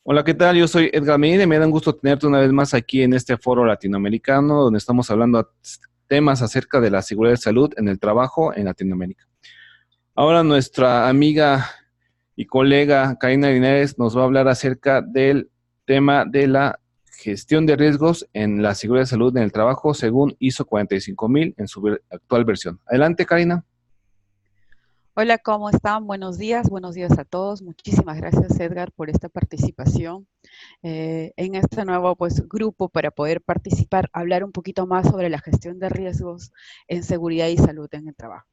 Hola, ¿qué tal? Yo soy Edgar Medina y me da un gusto tenerte una vez más aquí en este foro latinoamericano donde estamos hablando temas acerca de la seguridad de salud en el trabajo en Latinoamérica. Ahora nuestra amiga y colega Karina Linares nos va a hablar acerca del tema de la gestión de riesgos en la seguridad de salud en el trabajo según ISO 45000 en su actual versión. Adelante, Karina. Hola, ¿cómo están? Buenos días a todos. Muchísimas gracias, Edgar, por esta participación en este nuevo grupo para poder participar, hablar un poquito más sobre la gestión de riesgos en seguridad y salud en el trabajo.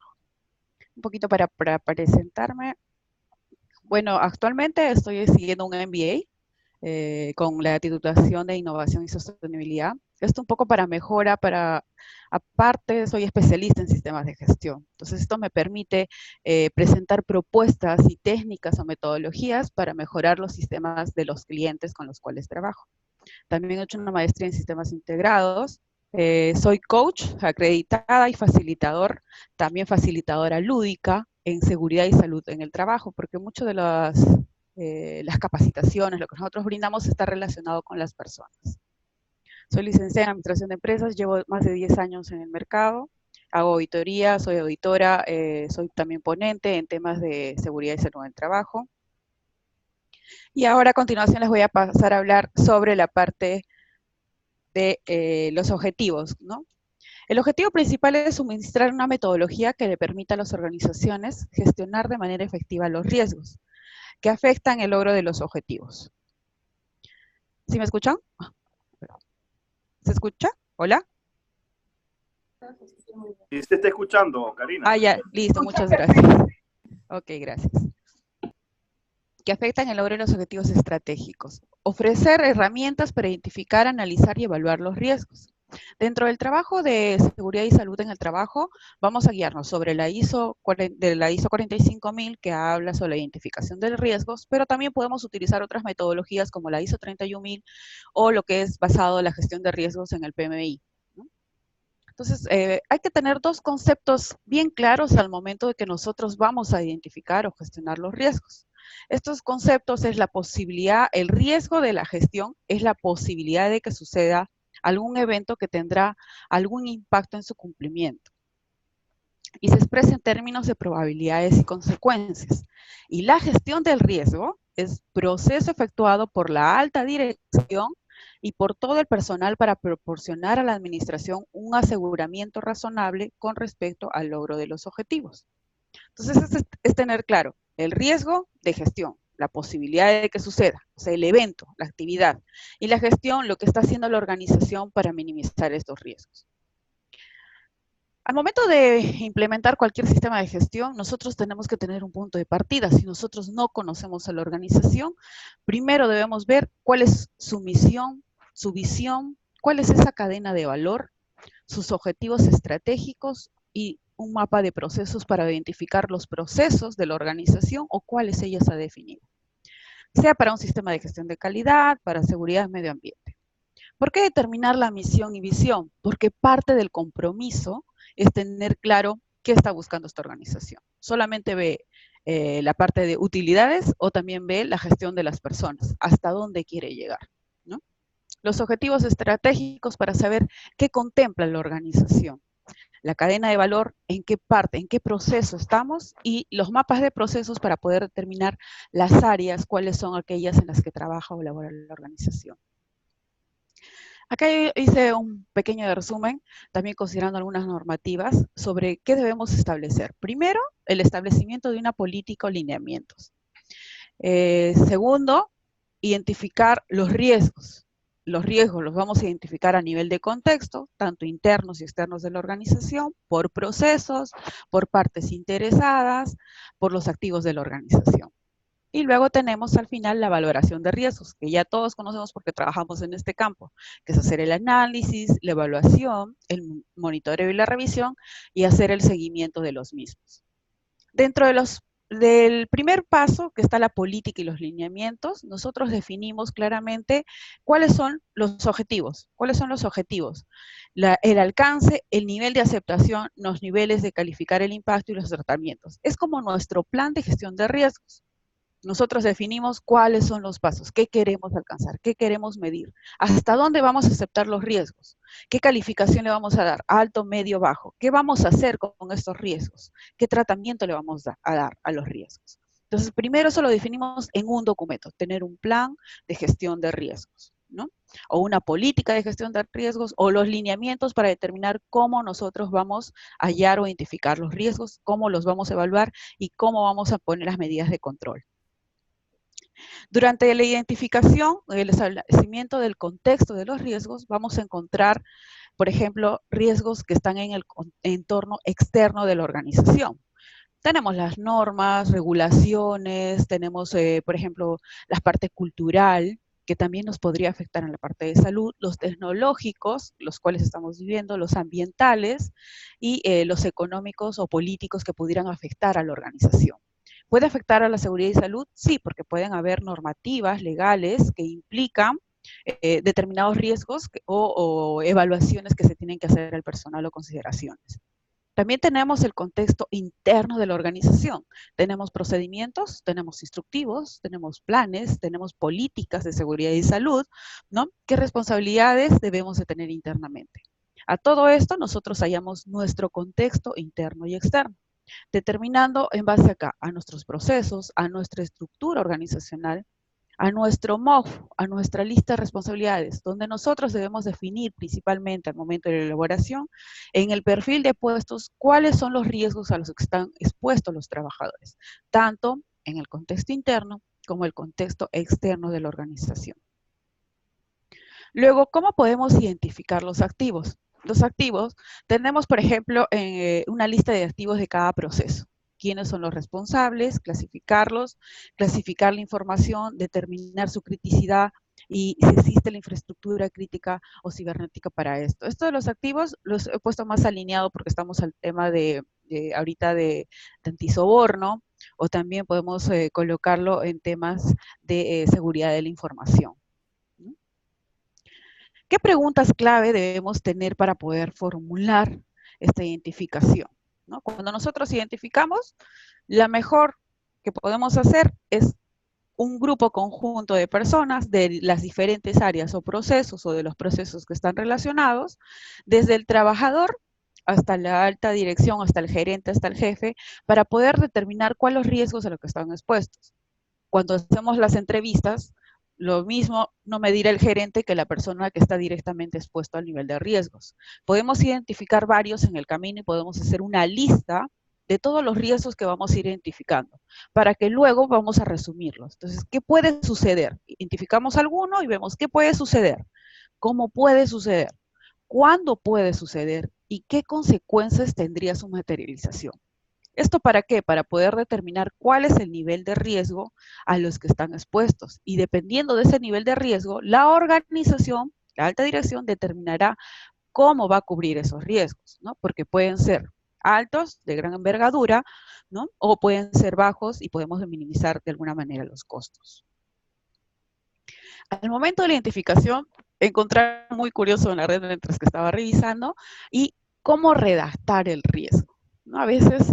Un poquito para presentarme. Bueno, actualmente estoy siguiendo un MBA con la titulación de Innovación y Sostenibilidad. Esto un poco para mejora, aparte soy especialista en sistemas de gestión. Entonces esto me permite presentar propuestas y técnicas o metodologías para mejorar los sistemas de los clientes con los cuales trabajo. También he hecho una maestría en sistemas integrados. Soy coach acreditada y facilitador, también facilitadora lúdica en seguridad y salud en el trabajo, porque mucho de las capacitaciones, lo que nosotros brindamos está relacionado con las personas. Soy licenciada en Administración de Empresas, llevo más de 10 años en el mercado, hago auditoría, soy auditora, soy también ponente en temas de seguridad y salud en el trabajo. Y ahora a continuación les voy a pasar a hablar sobre la parte de los objetivos, ¿no? El objetivo principal es suministrar una metodología que le permita a las organizaciones gestionar de manera efectiva los riesgos que afectan el logro de los objetivos. ¿Sí me escuchan? ¿Se escucha? ¿Hola? Y se está escuchando, Karina. Ah, ya, listo, muchas gracias. Ok, gracias. Que afectan el logro de los objetivos estratégicos. Ofrecer herramientas para identificar, analizar y evaluar los riesgos. Dentro del trabajo de seguridad y salud en el trabajo, vamos a guiarnos sobre la ISO 45000, que habla sobre la identificación de riesgos, pero también podemos utilizar otras metodologías como la ISO 31000 o lo que es basado en la gestión de riesgos en el PMI. Entonces, hay que tener dos conceptos bien claros al momento de que nosotros vamos a identificar o gestionar los riesgos. Estos conceptos es la posibilidad, el riesgo de la gestión es la posibilidad de que suceda algún evento que tendrá algún impacto en su cumplimiento. Y se expresa en términos de probabilidades y consecuencias. Y la gestión del riesgo es proceso efectuado por la alta dirección y por todo el personal para proporcionar a la administración un aseguramiento razonable con respecto al logro de los objetivos. Entonces, es tener claro el riesgo de gestión, la posibilidad de que suceda, o sea, el evento, la actividad, y la gestión, lo que está haciendo la organización para minimizar estos riesgos. Al momento de implementar cualquier sistema de gestión, nosotros tenemos que tener un punto de partida. Si nosotros no conocemos a la organización, primero debemos ver cuál es su misión, su visión, cuál es esa cadena de valor, sus objetivos estratégicos y un mapa de procesos para identificar los procesos de la organización o cuáles ellas ha definido, sea para un sistema de gestión de calidad, para seguridad y medio ambiente. ¿Por qué determinar la misión y visión? Porque parte del compromiso es tener claro qué está buscando esta organización. Solamente ve la parte de utilidades o también ve la gestión de las personas, hasta dónde quiere llegar, ¿no? Los objetivos estratégicos para saber qué contempla la organización, la cadena de valor, en qué parte, en qué proceso estamos y los mapas de procesos para poder determinar las áreas, cuáles son aquellas en las que trabaja o labora la organización. Acá hice un pequeño resumen, también considerando algunas normativas sobre qué debemos establecer. Primero, el establecimiento de una política o lineamientos. Segundo, identificar los riesgos. Los riesgos los vamos a identificar a nivel de contexto, tanto internos y externos de la organización, por procesos, por partes interesadas, por los activos de la organización. Y luego tenemos al final la valoración de riesgos, que ya todos conocemos porque trabajamos en este campo, que es hacer el análisis, la evaluación, el monitoreo y la revisión, y hacer el seguimiento de los mismos. Dentro del primer paso, que está la política y los lineamientos, nosotros definimos claramente cuáles son los objetivos. ¿Cuáles son los objetivos? El alcance, el nivel de aceptación, los niveles de calificar el impacto y los tratamientos. Es como nuestro plan de gestión de riesgos. Nosotros definimos cuáles son los pasos, qué queremos alcanzar, qué queremos medir, hasta dónde vamos a aceptar los riesgos, qué calificación le vamos a dar, alto, medio, bajo, qué vamos a hacer con estos riesgos, qué tratamiento le vamos a dar a los riesgos. Entonces, primero eso lo definimos en un documento, tener un plan de gestión de riesgos, ¿no? O una política de gestión de riesgos, o los lineamientos para determinar cómo nosotros vamos a hallar o identificar los riesgos, cómo los vamos a evaluar y cómo vamos a poner las medidas de control. Durante la identificación, el establecimiento del contexto de los riesgos, vamos a encontrar, por ejemplo, riesgos que están en el entorno externo de la organización. Tenemos las normas, regulaciones, tenemos, por ejemplo, la parte cultural, que también nos podría afectar en la parte de salud, los tecnológicos, los cuales estamos viviendo, los ambientales y los económicos o políticos que pudieran afectar a la organización. ¿Puede afectar a la seguridad y salud? Sí, porque pueden haber normativas legales que implican determinados riesgos o evaluaciones que se tienen que hacer al personal o consideraciones. También tenemos el contexto interno de la organización. Tenemos procedimientos, tenemos instructivos, tenemos planes, tenemos políticas de seguridad y salud, ¿no? ¿Qué responsabilidades debemos de tener internamente? A todo esto nosotros hallamos nuestro contexto interno y externo, determinando en base acá a nuestros procesos, a nuestra estructura organizacional, a nuestro MOF, a nuestra lista de responsabilidades, donde nosotros debemos definir principalmente al momento de la elaboración, en el perfil de puestos, cuáles son los riesgos a los que están expuestos los trabajadores, tanto en el contexto interno como el contexto externo de la organización. Luego, ¿cómo podemos identificar los activos? Los activos, tenemos, por ejemplo, una lista de activos de cada proceso. ¿Quiénes son los responsables? Clasificarlos, clasificar la información, determinar su criticidad y si existe la infraestructura crítica o cibernética para esto. Esto de los activos los he puesto más alineado porque estamos al tema ahorita de antisoborno, o también podemos colocarlo en temas de seguridad de la información. ¿Qué preguntas clave debemos tener para poder formular esta identificación? ¿No? Cuando nosotros identificamos, la mejor que podemos hacer es un grupo conjunto de personas de las diferentes áreas o procesos o de los procesos que están relacionados, desde el trabajador hasta la alta dirección, hasta el gerente, hasta el jefe, para poder determinar cuáles riesgos a los que están expuestos. Cuando hacemos las entrevistas, lo mismo no medirá el gerente que la persona que está directamente expuesta al nivel de riesgos. Podemos identificar varios en el camino y podemos hacer una lista de todos los riesgos que vamos a ir identificando, para que luego vamos a resumirlos. Entonces, ¿qué puede suceder? Identificamos alguno y vemos qué puede suceder, cómo puede suceder, cuándo puede suceder y qué consecuencias tendría su materialización. ¿Esto para qué? Para poder determinar cuál es el nivel de riesgo a los que están expuestos. Y dependiendo de ese nivel de riesgo, la organización, la alta dirección, determinará cómo va a cubrir esos riesgos, ¿no? Porque pueden ser altos, de gran envergadura, ¿no? O pueden ser bajos y podemos minimizar de alguna manera los costos. Al momento de la identificación, encontré muy curioso en la red mientras que estaba revisando, y cómo redactar el riesgo. ¿No? A veces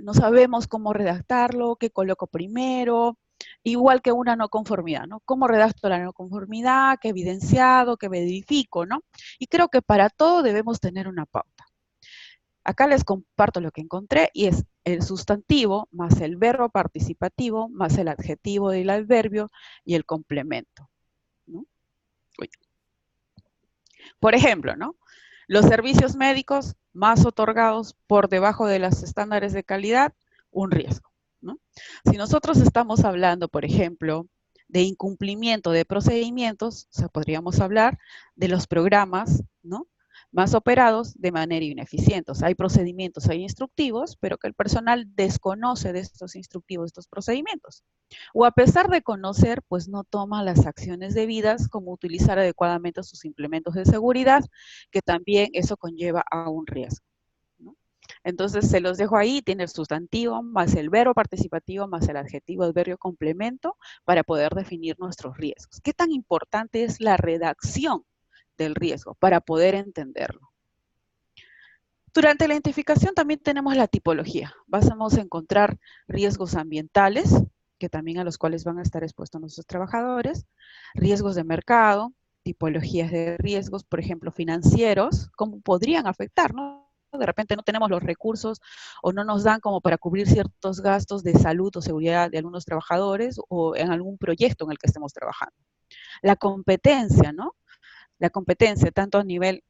no sabemos cómo redactarlo, qué coloco primero, igual que una no conformidad, ¿no? ¿Cómo redacto la no conformidad? ¿Qué evidenciado? ¿Qué verifico? ¿No? Y creo que para todo debemos tener una pauta. Acá les comparto lo que encontré y es el sustantivo más el verbo participativo más el adjetivo del adverbio y el complemento, ¿no? Por ejemplo, ¿no? Los servicios médicos más otorgados por debajo de los estándares de calidad, un riesgo, ¿no? Si nosotros estamos hablando, por ejemplo, de incumplimiento de procedimientos, o sea, podríamos hablar de los programas, ¿no? Más operados de manera ineficiente. O sea, hay procedimientos, hay instructivos, pero que el personal desconoce de estos instructivos, estos procedimientos. O a pesar de conocer, pues no toma las acciones debidas, como utilizar adecuadamente sus implementos de seguridad, que también eso conlleva a un riesgo, ¿no? Entonces, se los dejo ahí, tiene el sustantivo, más el verbo participativo, más el adjetivo, adverbio, complemento, para poder definir nuestros riesgos. ¿Qué tan importante es la redacción del riesgo para poder entenderlo? Durante la identificación también tenemos la tipología. Vamos a encontrar riesgos ambientales, que también a los cuales van a estar expuestos nuestros trabajadores, riesgos de mercado, tipologías de riesgos, por ejemplo, financieros, cómo podrían afectar, ¿no? De repente no tenemos los recursos o no nos dan como para cubrir ciertos gastos de salud o seguridad de algunos trabajadores o en algún proyecto en el que estemos trabajando. La competencia, ¿no? La competencia, tanto a nivel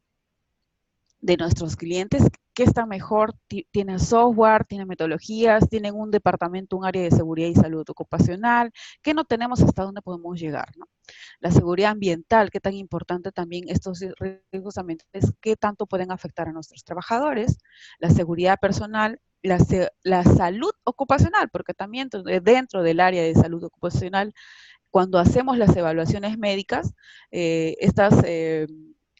de nuestros clientes, ¿qué está mejor? Tienen software, tienen metodologías, tienen un departamento, un área de seguridad y salud ocupacional, ¿qué no tenemos? ¿Hasta dónde podemos llegar, no? La seguridad ambiental, qué tan importante también estos riesgos ambientales, qué tanto pueden afectar a nuestros trabajadores, la seguridad personal, la salud ocupacional, porque también dentro del área de salud ocupacional, cuando hacemos las evaluaciones médicas,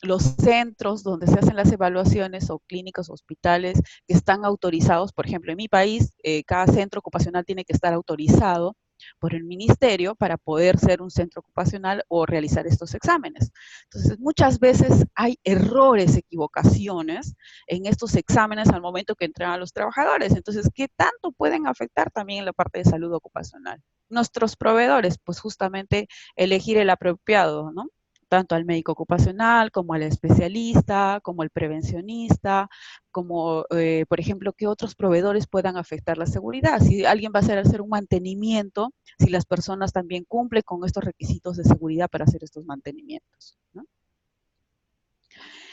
los centros donde se hacen las evaluaciones o clínicas, hospitales que están autorizados, por ejemplo, en mi país, cada centro ocupacional tiene que estar autorizado por el ministerio para poder ser un centro ocupacional o realizar estos exámenes. Entonces, muchas veces hay errores, equivocaciones en estos exámenes al momento que entran a los trabajadores. Entonces, ¿qué tanto pueden afectar también en la parte de salud ocupacional? Nuestros proveedores, pues justamente elegir el apropiado, ¿no? Tanto al médico ocupacional, como al especialista, como al prevencionista, como, por ejemplo, que otros proveedores puedan afectar la seguridad. Si alguien va a hacer un mantenimiento, si las personas también cumplen con estos requisitos de seguridad para hacer estos mantenimientos, ¿no?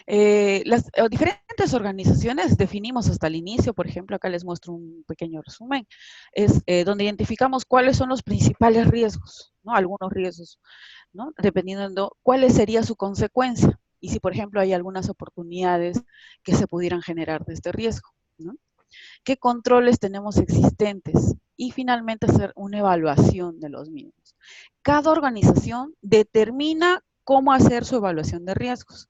Las diferentes organizaciones definimos hasta el inicio, por ejemplo, acá les muestro un pequeño resumen, es donde identificamos cuáles son los principales riesgos, ¿no? Algunos riesgos, ¿no? Dependiendo de cuál sería su consecuencia y si, por ejemplo, hay algunas oportunidades que se pudieran generar de este riesgo, ¿no? ¿Qué controles tenemos existentes? Y finalmente hacer una evaluación de los mismos. Cada organización determina cómo hacer su evaluación de riesgos.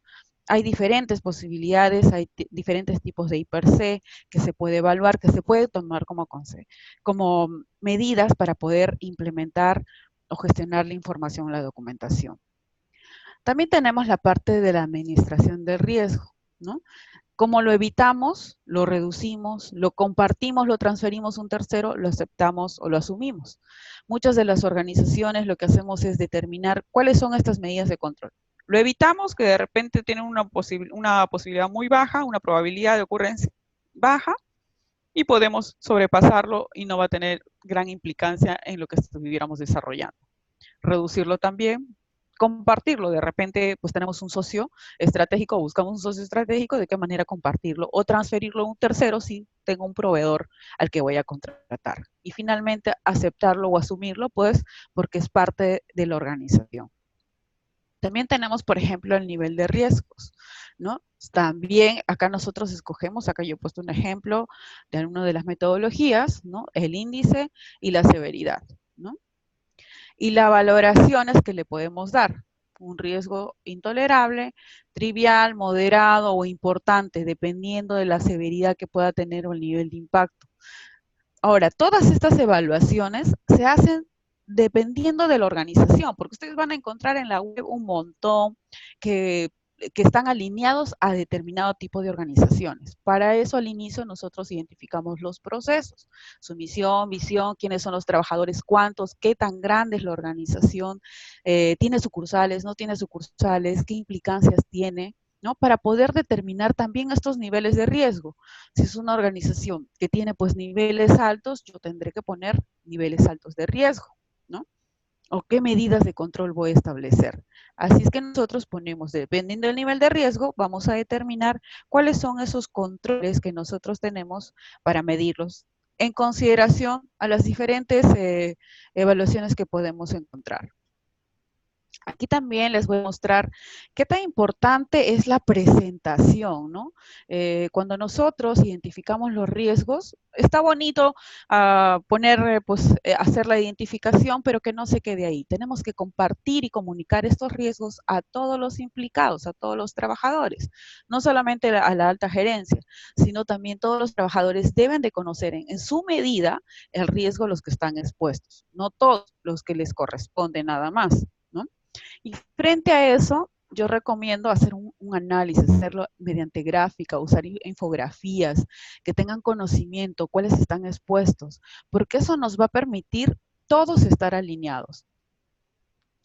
Hay diferentes posibilidades, hay diferentes tipos de I+C que se puede evaluar, que se puede tomar como medidas para poder implementar o gestionar la información, la documentación. También tenemos la parte de la administración del riesgo, ¿no? ¿Cómo lo evitamos? Lo reducimos, lo compartimos, lo transferimos a un tercero, lo aceptamos o lo asumimos. Muchas de las organizaciones lo que hacemos es determinar cuáles son estas medidas de control. Lo evitamos, que de repente tienen una posibilidad muy baja, una probabilidad de ocurrencia baja, y podemos sobrepasarlo y no va a tener gran implicancia en lo que estuviéramos desarrollando. Reducirlo también, compartirlo, de repente pues tenemos un socio estratégico, buscamos un socio estratégico, de qué manera compartirlo o transferirlo a un tercero si tengo un proveedor al que voy a contratar. Y finalmente aceptarlo o asumirlo pues porque es parte de la organización. También tenemos, por ejemplo, el nivel de riesgos, ¿no? También acá nosotros escogemos, acá yo he puesto un ejemplo de una de las metodologías, ¿no? El índice y la severidad, ¿no? Y las valoraciones que le podemos dar. Un riesgo intolerable, trivial, moderado o importante, dependiendo de la severidad que pueda tener o el nivel de impacto. Ahora, todas estas evaluaciones se hacen dependiendo de la organización, porque ustedes van a encontrar en la web un montón que están alineados a determinado tipo de organizaciones. Para eso, al inicio, nosotros identificamos los procesos, su misión, visión, quiénes son los trabajadores, cuántos, qué tan grande es la organización, tiene sucursales, no tiene sucursales, qué implicancias tiene, ¿no? Para poder determinar también estos niveles de riesgo. Si es una organización que tiene pues niveles altos, yo tendré que poner niveles altos de riesgo, ¿no? O qué medidas de control voy a establecer. Así es que nosotros ponemos, dependiendo del nivel de riesgo, vamos a determinar cuáles son esos controles que nosotros tenemos para medirlos en consideración a las diferentes evaluaciones que podemos encontrar. Aquí también les voy a mostrar qué tan importante es la presentación, ¿no? Cuando nosotros identificamos los riesgos, está bonito hacer la identificación, pero que no se quede ahí. Tenemos que compartir y comunicar estos riesgos a todos los implicados, a todos los trabajadores, no solamente a la alta gerencia, sino también todos los trabajadores deben de conocer en su medida el riesgo a los que están expuestos, no todos los que les corresponde nada más, ¿no? Y frente a eso, yo recomiendo hacer un análisis, hacerlo mediante gráfica, usar infografías, que tengan conocimiento, cuáles están expuestos, porque eso nos va a permitir todos estar alineados.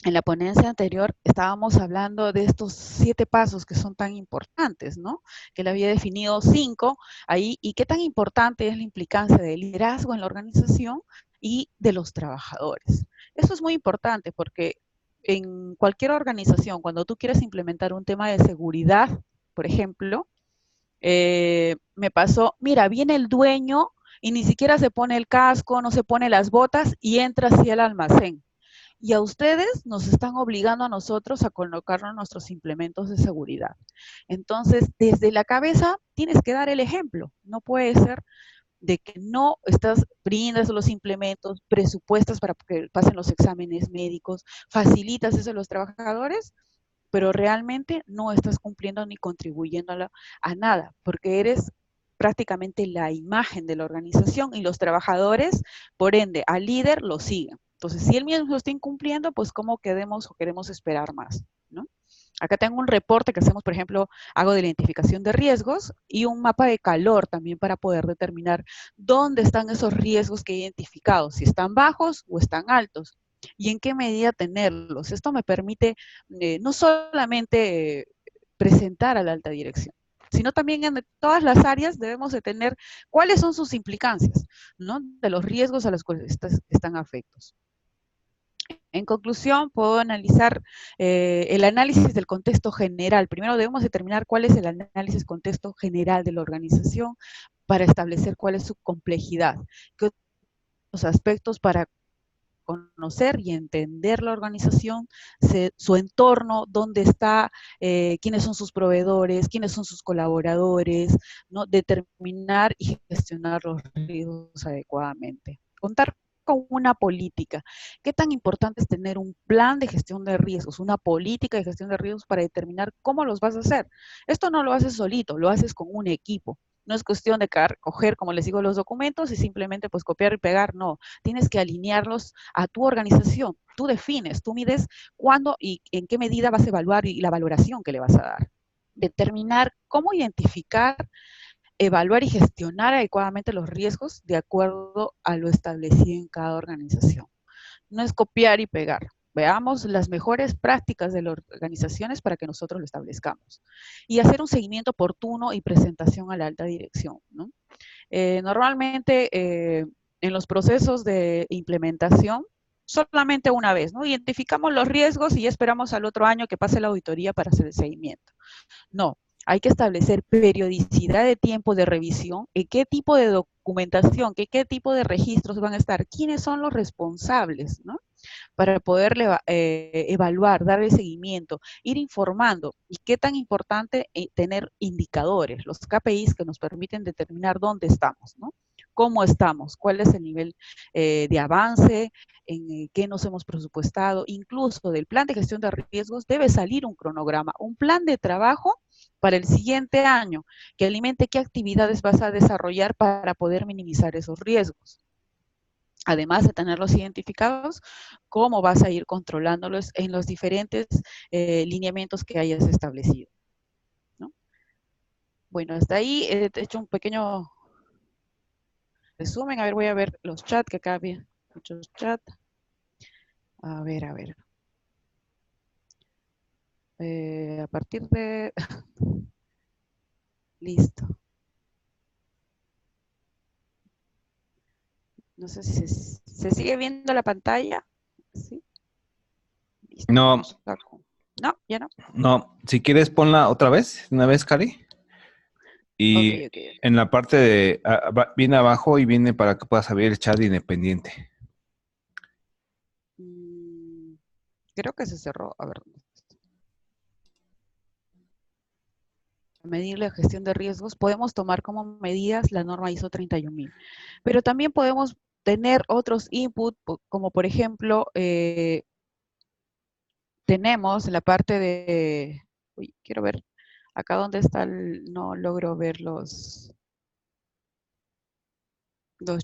En la ponencia anterior estábamos hablando de estos 7 pasos que son tan importantes, ¿no? Que le había definido 5 ahí, y qué tan importante es la implicancia del liderazgo en la organización y de los trabajadores. Eso es muy importante porque en cualquier organización, cuando tú quieres implementar un tema de seguridad, por ejemplo, me pasó, mira, viene el dueño y ni siquiera se pone el casco, no se pone las botas y entra hacia el almacén. Y a ustedes nos están obligando a nosotros a colocarnos nuestros implementos de seguridad. Entonces, desde la cabeza tienes que dar el ejemplo. No puede ser de que no brindas los implementos, presupuestas para que pasen los exámenes médicos, facilitas eso a los trabajadores, pero realmente no estás cumpliendo ni contribuyendo a nada, porque eres prácticamente la imagen de la organización y los trabajadores, por ende, al líder lo siguen. Entonces, si él mismo lo está incumpliendo, pues ¿cómo queremos esperar más? ¿No? Acá tengo un reporte que hacemos, por ejemplo, hago de la identificación de riesgos y un mapa de calor también para poder determinar dónde están esos riesgos que he identificado, si están bajos o están altos y en qué medida tenerlos. Esto me permite no solamente presentar a la alta dirección, sino también en todas las áreas debemos de tener cuáles son sus implicancias, ¿no? De los riesgos a los cuales están afectos. En conclusión, puedo analizar el análisis del contexto general. Primero debemos determinar cuál es el análisis contexto general de la organización para establecer cuál es su complejidad, qué otros aspectos para conocer y entender la organización, su entorno, dónde está, quiénes son sus proveedores, quiénes son sus colaboradores, ¿no? Determinar y gestionar los riesgos adecuadamente. Contar con una política. ¿Qué tan importante es tener un plan de gestión de riesgos, una política de gestión de riesgos para determinar cómo los vas a hacer? Esto no lo haces solito, lo haces con un equipo. No es cuestión de coger, como les digo, los documentos y simplemente pues copiar y pegar, no. Tienes que alinearlos a tu organización. Tú defines, tú mides cuándo y en qué medida vas a evaluar y la valoración que le vas a dar. Determinar cómo identificar, evaluar y gestionar adecuadamente los riesgos de acuerdo a lo establecido en cada organización. No es copiar y pegar. Veamos las mejores prácticas de las organizaciones para que nosotros lo establezcamos. Y hacer un seguimiento oportuno y presentación a la alta dirección, ¿no? Normalmente en los procesos de implementación, solamente una vez, ¿no? Identificamos los riesgos y ya esperamos al otro año que pase la auditoría para hacer el seguimiento. No, hay que establecer periodicidad de tiempo de revisión, en qué tipo de documentación, qué tipo de registros van a estar, quiénes son los responsables, ¿no? Para poder evaluar, darle seguimiento, ir informando. Y qué tan importante tener indicadores, los KPIs que nos permiten determinar dónde estamos, ¿no? Cómo estamos, cuál es el nivel de avance, en qué nos hemos presupuestado. Incluso del plan de gestión de riesgos debe salir un cronograma, un plan de trabajo para el siguiente año, que alimente qué actividades vas a desarrollar para poder minimizar esos riesgos. Además de tenerlos identificados, cómo vas a ir controlándolos en los diferentes lineamientos que hayas establecido, ¿no? Bueno, hasta ahí he hecho un pequeño resumen. A ver, voy a ver los chats, que acá había muchos chats. A ver, a ver. A partir de... Listo. No sé si se sigue viendo la pantalla. ¿Sí? Listo. No, No, ya no. no. Si quieres, ponla otra vez, una vez, Cari. Y Ok. en la parte de... viene abajo y viene para que puedas abrir el chat independiente. Creo que se cerró. A ver. Medir la gestión de riesgos, podemos tomar como medidas la norma ISO 31000. Pero también podemos tener otros inputs, como por ejemplo, tenemos la parte de... Uy, quiero ver acá donde está no logro ver los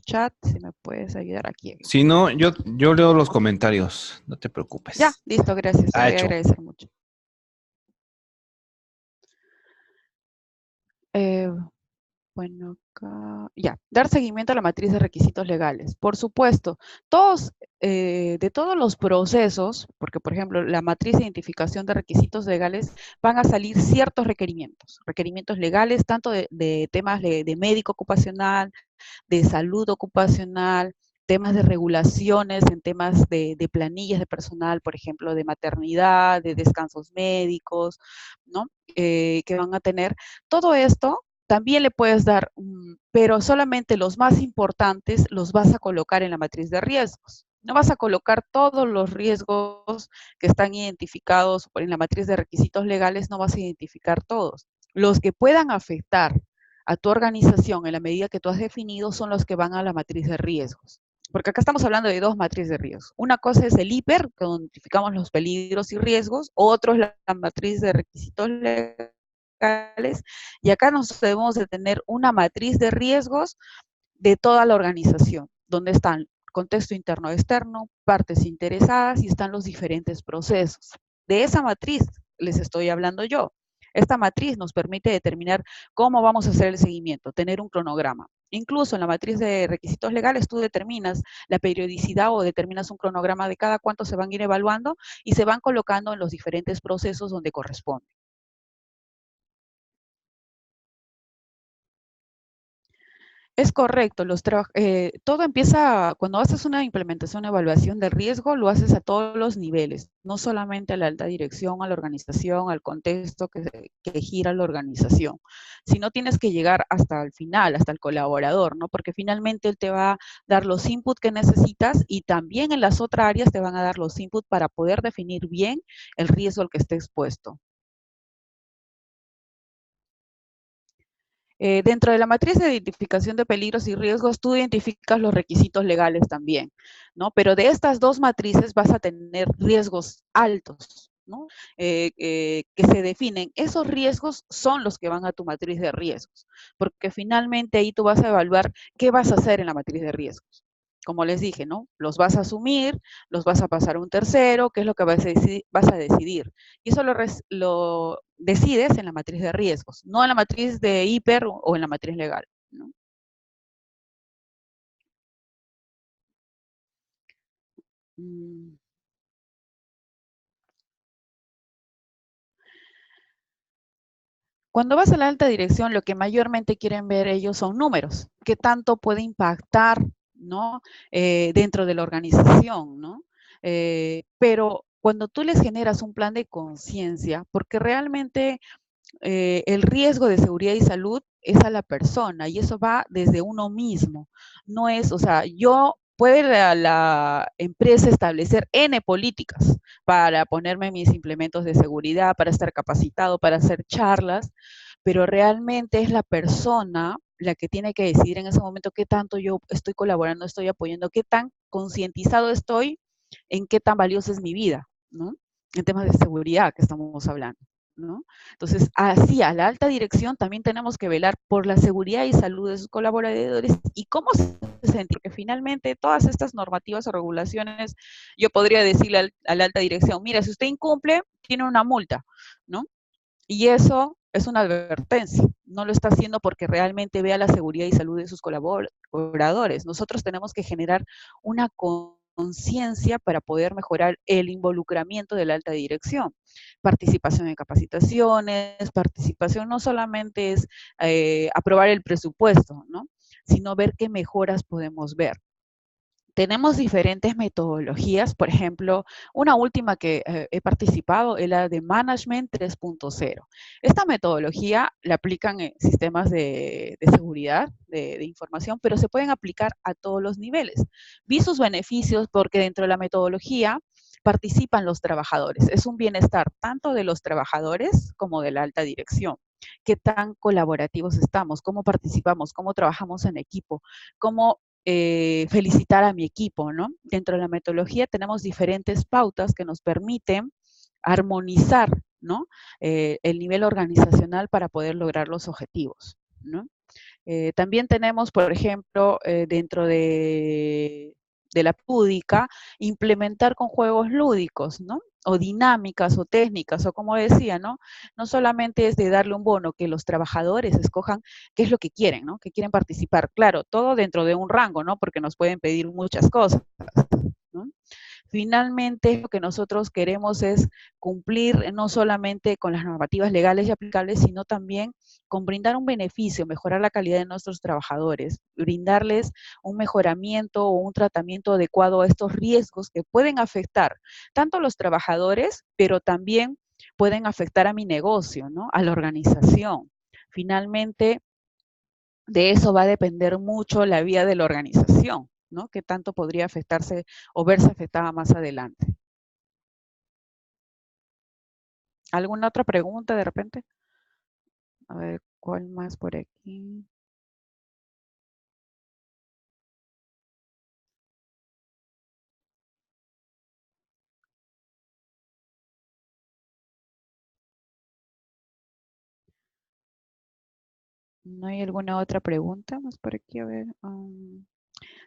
chats, si me puedes ayudar aquí. Si no, yo leo los comentarios, no te preocupes. Ya, listo, gracias, te voy a agradecer mucho. Bueno, acá, ya, dar seguimiento a la matriz de requisitos legales. Por supuesto, de todos los procesos, porque por ejemplo, la matriz de identificación de requisitos legales, van a salir ciertos requerimientos legales, tanto de temas de médico ocupacional, de salud ocupacional, temas de regulaciones en temas de planillas de personal, por ejemplo, de maternidad, de descansos médicos, ¿no? Que van a tener. Todo esto también le puedes dar, pero solamente los más importantes los vas a colocar en la matriz de riesgos. No vas a colocar todos los riesgos que están identificados en la matriz de requisitos legales, no vas a identificar todos. Los que puedan afectar a tu organización en la medida que tú has definido son los que van a la matriz de riesgos. Porque acá estamos hablando de dos matrices de riesgos. Una cosa es el hiper, que identificamos los peligros y riesgos, otro es la matriz de requisitos legales, y acá nos debemos de tener una matriz de riesgos de toda la organización, donde están contexto interno y externo, partes interesadas y están los diferentes procesos. De esa matriz les estoy hablando yo. Esta matriz nos permite determinar cómo vamos a hacer el seguimiento, tener un cronograma. Incluso en la matriz de requisitos legales tú determinas la periodicidad o determinas un cronograma de cada cuánto se van a ir evaluando y se van colocando en los diferentes procesos donde corresponde. Es correcto, todo empieza cuando haces una implementación, evaluación de riesgo, lo haces a todos los niveles, no solamente a la alta dirección, a la organización, al contexto que gira la organización, sino tienes que llegar hasta el final, hasta el colaborador, ¿no? Porque finalmente él te va a dar los inputs que necesitas y también en las otras áreas te van a dar los inputs para poder definir bien el riesgo al que esté expuesto. Dentro de la matriz de identificación de peligros y riesgos, tú identificas los requisitos legales también, ¿no? Pero de estas dos matrices vas a tener riesgos altos, ¿no? Que se definen. Esos riesgos son los que van a tu matriz de riesgos, porque finalmente ahí tú vas a evaluar qué vas a hacer en la matriz de riesgos. Como les dije, ¿no? Los vas a asumir, los vas a pasar a un tercero, qué es lo que vas a decidir. Y eso lo decides en la matriz de riesgos, no en la matriz de hiper o en la matriz legal, ¿no? Mm. Cuando vas a la alta dirección, lo que mayormente quieren ver ellos son números, qué tanto puede impactar, ¿no? Dentro de la organización, ¿no? Pero cuando tú les generas un plan de conciencia, porque realmente el riesgo de seguridad y salud es a la persona y eso va desde uno mismo. No es, o sea, puede la empresa establecer N políticas para ponerme mis implementos de seguridad, para estar capacitado, para hacer charlas, pero realmente es la persona la que tiene que decidir en ese momento qué tanto yo estoy colaborando, estoy apoyando, qué tan concientizado estoy en qué tan valiosa es mi vida, ¿no? En temas de seguridad que estamos hablando, ¿no? Entonces, así a la alta dirección también tenemos que velar por la seguridad y salud de sus colaboradores y cómo se sentir, que finalmente todas estas normativas o regulaciones, yo podría decirle a la alta dirección, mira, si usted incumple, tiene una multa, ¿no? Y eso es una advertencia, no lo está haciendo porque realmente vea la seguridad y salud de sus colaboradores. Nosotros tenemos que generar una conciencia para poder mejorar el involucramiento de la alta dirección. Participación en capacitaciones, participación no solamente es aprobar el presupuesto, ¿no? Sino ver qué mejoras podemos ver. Tenemos diferentes metodologías, por ejemplo, una última que he participado es la de Management 3.0. Esta metodología la aplican en sistemas de seguridad, de información, pero se pueden aplicar a todos los niveles. Vi sus beneficios porque dentro de la metodología participan los trabajadores. Es un bienestar tanto de los trabajadores como de la alta dirección. Qué tan colaborativos estamos, cómo participamos, cómo trabajamos en equipo, cómo felicitar a mi equipo, ¿no? Dentro de la metodología tenemos diferentes pautas que nos permiten armonizar, ¿no? El nivel organizacional para poder lograr los objetivos, ¿no? También tenemos, por ejemplo, dentro de de la lúdica, implementar con juegos lúdicos, ¿no? O dinámicas o técnicas, o como decía, ¿no? No solamente es de darle un bono, que los trabajadores escojan qué es lo que quieren, ¿no? Que quieren participar. Claro, todo dentro de un rango, ¿no? Porque nos pueden pedir muchas cosas, ¿no? Finalmente, lo que nosotros queremos es cumplir no solamente con las normativas legales y aplicables, sino también con brindar un beneficio, mejorar la calidad de nuestros trabajadores, brindarles un mejoramiento o un tratamiento adecuado a estos riesgos que pueden afectar tanto a los trabajadores, pero también pueden afectar a mi negocio, ¿no? A la organización. Finalmente, de eso va a depender mucho la vida de la organización, ¿no? Qué tanto podría afectarse o verse afectada más adelante. ¿Alguna otra pregunta de repente? A ver, ¿cuál más por aquí? ¿No hay alguna otra pregunta más por aquí? A ver.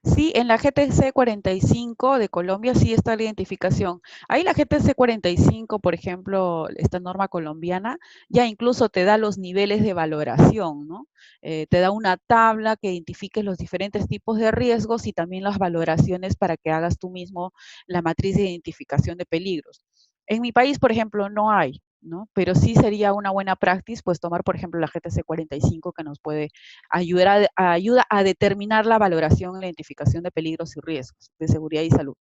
Sí, en la GTC 45 de Colombia sí está la identificación. Ahí la GTC 45, por ejemplo, esta norma colombiana, ya incluso te da los niveles de valoración, ¿no? Te da una tabla que identifique los diferentes tipos de riesgos y también las valoraciones para que hagas tú mismo la matriz de identificación de peligros. En mi país, por ejemplo, no hay, ¿no? Pero sí sería una buena práctica, pues tomar, por ejemplo, la GTC 45 que nos puede ayuda a determinar la valoración y la identificación de peligros y riesgos de seguridad y salud.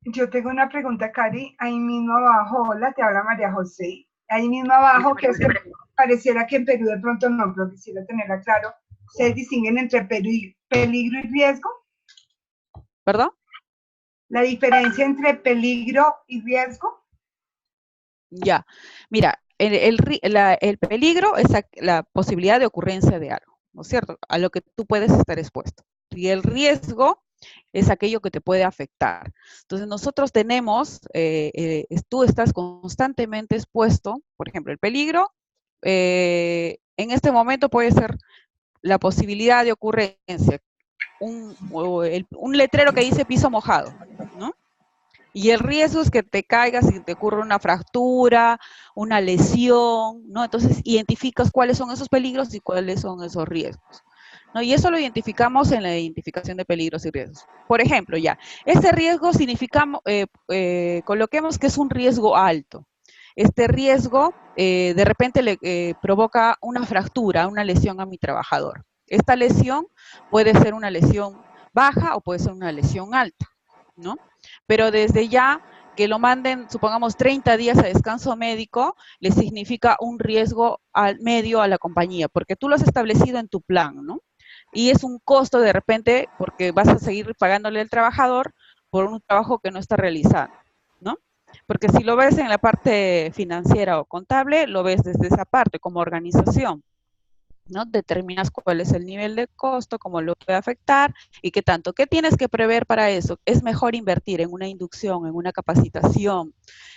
Yo tengo una pregunta, Cari, ahí mismo abajo, hola, te habla María José, ahí mismo abajo, que es que pareciera que en Perú de pronto no, pero quisiera tenerla claro, ¿ustedes distinguen entre peligro y riesgo? ¿Perdón? ¿La diferencia entre peligro y riesgo? Ya, mira, el peligro es la posibilidad de ocurrencia de algo, ¿no es cierto? A lo que tú puedes estar expuesto. Y el riesgo es aquello que te puede afectar. Entonces nosotros tenemos, tú estás constantemente expuesto, por ejemplo, el peligro, en este momento puede ser la posibilidad de ocurrencia, un letrero que dice piso mojado, ¿no? Y el riesgo es que te caigas y te ocurra una fractura, una lesión, ¿no? Entonces identificas cuáles son esos peligros y cuáles son esos riesgos, ¿no? Y eso lo identificamos en la identificación de peligros y riesgos. Por ejemplo, ya, este riesgo significamos, coloquemos que es un riesgo alto. Este riesgo de repente le provoca una fractura, una lesión a mi trabajador. Esta lesión puede ser una lesión baja o puede ser una lesión alta, ¿no? Pero desde ya que lo manden, supongamos, 30 días a descanso médico, le significa un riesgo al medio a la compañía, porque tú lo has establecido en tu plan, ¿no? Y es un costo de repente porque vas a seguir pagándole al trabajador por un trabajo que no está realizando, ¿no? Porque si lo ves en la parte financiera o contable, lo ves desde esa parte como organización, ¿no? Determinas cuál es el nivel de costo, cómo lo puede afectar y qué tanto. ¿Qué tienes que prever para eso? Es mejor invertir en una inducción, en una capacitación,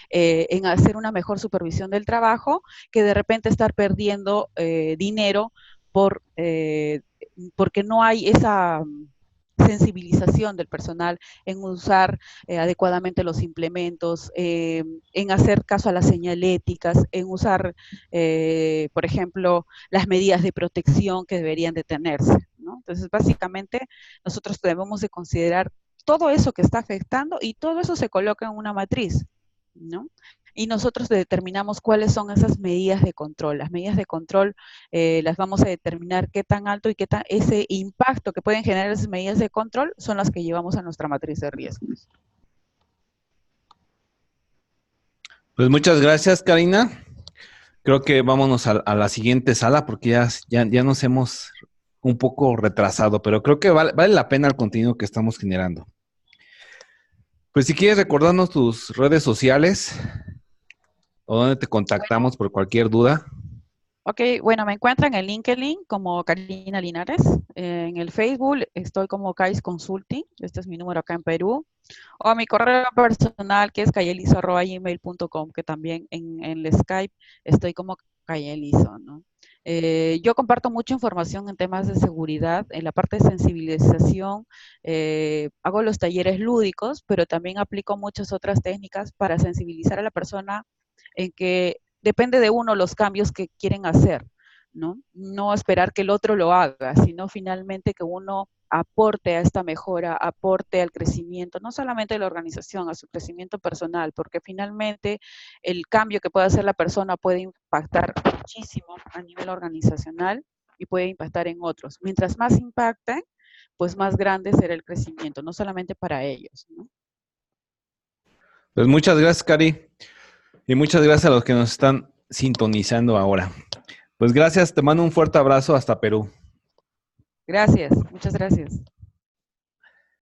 en hacer una mejor supervisión del trabajo, que de repente estar perdiendo dinero porque no hay esa sensibilización del personal en usar adecuadamente los implementos, en hacer caso a las señaléticas, en usar, por ejemplo, las medidas de protección que deberían de tenerse, ¿no? Entonces, básicamente, nosotros debemos de considerar todo eso que está afectando y todo eso se coloca en una matriz, ¿no? Y nosotros determinamos cuáles son esas medidas de control. Las medidas de control las vamos a determinar qué tan alto y qué tan ese impacto que pueden generar esas medidas de control son las que llevamos a nuestra matriz de riesgos. Pues muchas gracias, Karina. Creo que vámonos a la siguiente sala porque ya nos hemos un poco retrasado, pero creo que vale la pena el contenido que estamos generando. Pues si quieres recordarnos tus redes sociales o dónde te contactamos por cualquier duda. Ok, bueno, me encuentran en LinkedIn como Karina Linares. En el Facebook estoy como Kais Consulting. Este es mi número acá en Perú. O mi correo personal que es cayelizo@gmail.com, que también en el Skype estoy como Cayelizo, ¿no? Yo comparto mucha información en temas de seguridad, en la parte de sensibilización, hago los talleres lúdicos, pero también aplico muchas otras técnicas para sensibilizar a la persona en que depende de uno los cambios que quieren hacer, ¿no? No esperar que el otro lo haga, sino finalmente que uno aporte a esta mejora, aporte al crecimiento, no solamente de la organización, a su crecimiento personal, porque finalmente el cambio que puede hacer la persona puede impactar muchísimo a nivel organizacional y puede impactar en otros. Mientras más impacten, pues más grande será el crecimiento, no solamente para ellos, ¿no? Pues muchas gracias, Cari. Y muchas gracias a los que nos están sintonizando ahora. Pues gracias, te mando un fuerte abrazo hasta Perú. Gracias, muchas gracias.